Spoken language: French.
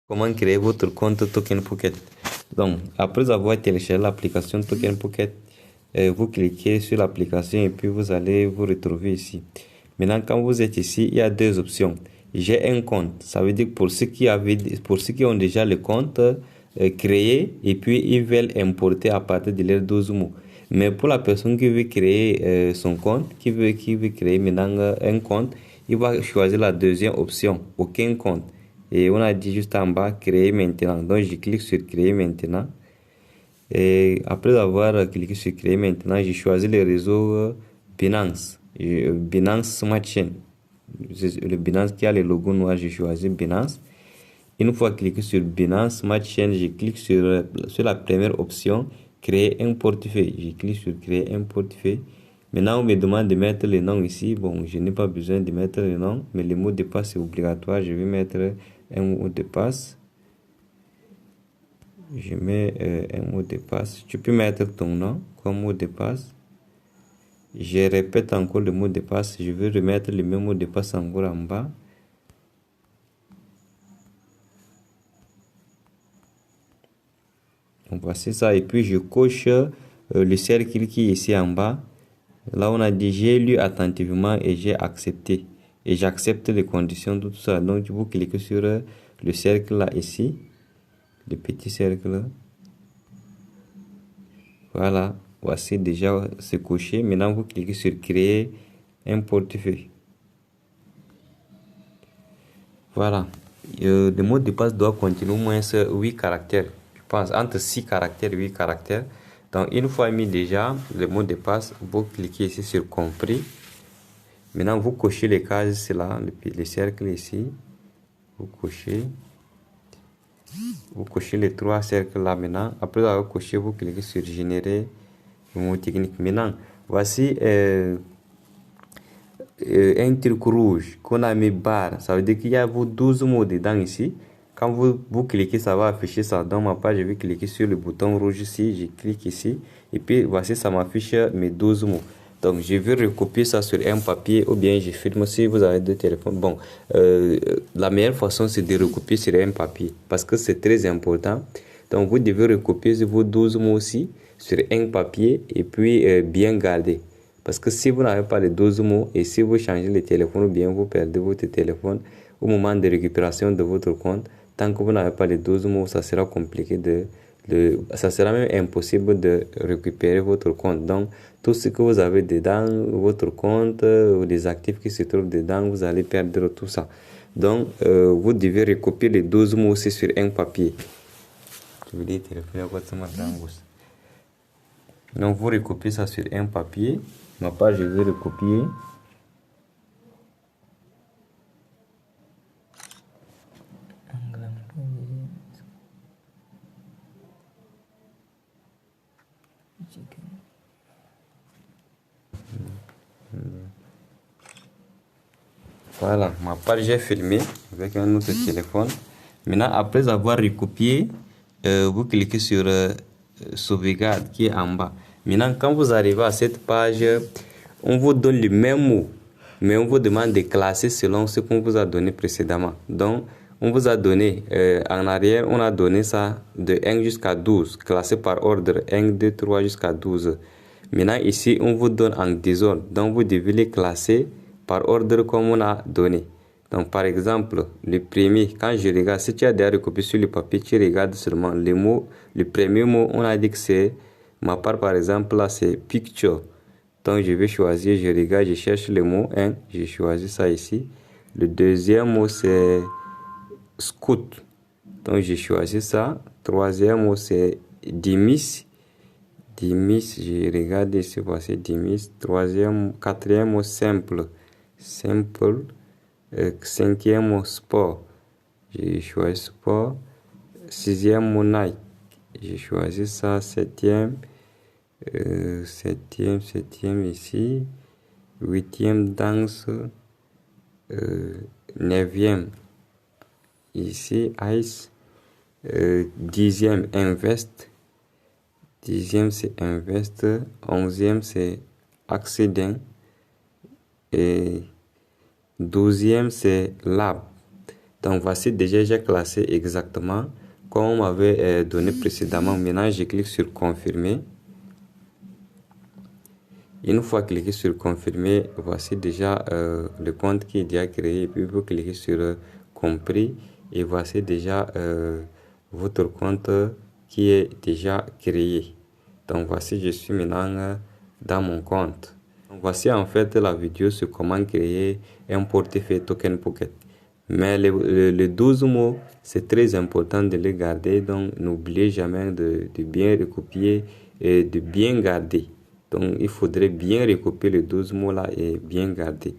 Comment créer votre compte Token Pocket? Donc, après avoir téléchargé l'application Token Pocket, vous cliquez sur l'application et puis vous allez vous retrouver ici. Maintenant, quand vous êtes ici, il y a deux options. J'ai un compte. Ça veut dire que pour ceux qui ont déjà le compte créé et puis ils veulent importer à partir de leur 12 mots. Mais pour la personne qui veut créer son compte, qui veut créer maintenant un compte, il va choisir la deuxième option, aucun compte. Et on a dit juste en bas, créer maintenant. Donc, je clique sur créer maintenant. Et après avoir cliqué sur créer maintenant, j'ai choisi le réseau Binance. Binance Smart Chain. Le Binance qui a le logo noir, j'ai choisi Binance. Une fois cliqué sur Binance Smart Chain, je clique sur la première option, créer un portefeuille. Je clique sur créer un portefeuille. Maintenant, on me demande de mettre le nom ici. Bon, je n'ai pas besoin de mettre le nom, mais le mot de passe est obligatoire. Je vais mettre un mot de passe. Je mets un mot de passe. Tu peux mettre ton nom comme mot de passe. Je répète encore le mot de passe. Je vais remettre le même mot de passe encore en bas. Donc voici ça. Et puis je coche le cercle qui est ici en bas. Là, on a dit j'ai lu attentivement et j'ai accepté. Et j'accepte les conditions de tout ça. Donc, vous cliquez sur le cercle là ici. Le petit cercle là. Voilà. Voici déjà c'est coché. Maintenant, vous cliquez sur créer un portefeuille. Voilà. Le mot de passe doit contenir au moins 8 caractères. Je pense entre 6 caractères et 8 caractères. Donc, une fois mis déjà le mot de passe, vous cliquez ici sur compris. Maintenant, vous cochez les cases, c'est là, le cercle ici. Vous cochez les 3 cercles là maintenant. Après avoir coché, vous cliquez sur générer le mot technique. Maintenant, voici un truc rouge qu'on a mis barre. Ça veut dire qu'il y a vos 12 mots dedans ici. Quand vous cliquez, ça va afficher ça dans ma page. Je vais cliquer sur le bouton rouge ici. Je clique ici. Et puis, voici, ça m'affiche mes 12 mots. Donc, je vais recopier ça sur un papier ou bien je filme si vous avez deux téléphones. Bon, la meilleure façon, c'est de recopier sur un papier parce que c'est très important. Donc, vous devez recopier vos 12 mots aussi sur un papier et puis bien garder. Parce que si vous n'avez pas les 12 mots et si vous changez le téléphone ou bien vous perdez votre téléphone au moment de récupération de votre compte, tant que vous n'avez pas les 12 mots, ça sera compliqué ça sera même impossible de récupérer votre compte. Donc, tout ce que vous avez dedans, votre compte, les actifs qui se trouvent dedans, vous allez perdre tout ça. Donc, vous devez recopier les 12 mots aussi sur un papier. Donc, vous recopiez ça sur un papier. Ma page, je vais recopier. Voilà, ma page est filmée avec un autre téléphone. Maintenant, après avoir recopié, vous cliquez sur sauvegarde qui est en bas. Maintenant, quand vous arrivez à cette page, on vous donne le même mot, mais on vous demande de classer selon ce qu'on vous a donné précédemment. Donc, on vous a donné, en arrière, on a donné ça de 1 jusqu'à 12, classé par ordre 1, 2, 3 jusqu'à 12. Maintenant, ici, on vous donne en désordre. Donc, vous devez les classer par ordre comme on a donné. Donc, par exemple, le premier, quand je regarde, si tu as déjà recopié sur le papier, tu regardes seulement les mots. Le premier mot, on a dit que c'est, ma part par exemple, là, c'est picture. Donc, je vais choisir, je regarde, je cherche le mot 1, j'ai choisi ça ici. Le deuxième mot, c'est scout. Donc, j'ai choisi ça. Troisième mot, c'est dimis. Dimis, je regarde ici, voici dimis. Quatrième mot, simple. Simple. Cinquième mot, sport. J'ai choisi sport. Sixième mot, Nike. J'ai choisi ça. Septième ici. Huitième, danse. Neuvième, ici, ice. Dixième, invest. Dixième, c'est invest. Onzième, c'est accident. Et 12e, c'est lab. Donc voici déjà, j'ai classé exactement comme on m'avait donné précédemment. Maintenant, je clique sur confirmer. Une fois cliqué sur confirmer, voici déjà le compte qui est déjà créé. Et puis vous cliquez sur compris et voici déjà votre compte qui est déjà créé. Donc voici, je suis maintenant dans mon compte. Donc, voici en fait la vidéo sur comment créer un portefeuille Token Pocket. Mais les 12 mots, c'est très important de les garder. Donc n'oubliez jamais de bien recopier et de bien garder. Donc il faudrait bien recopier les 12 mots là et bien garder.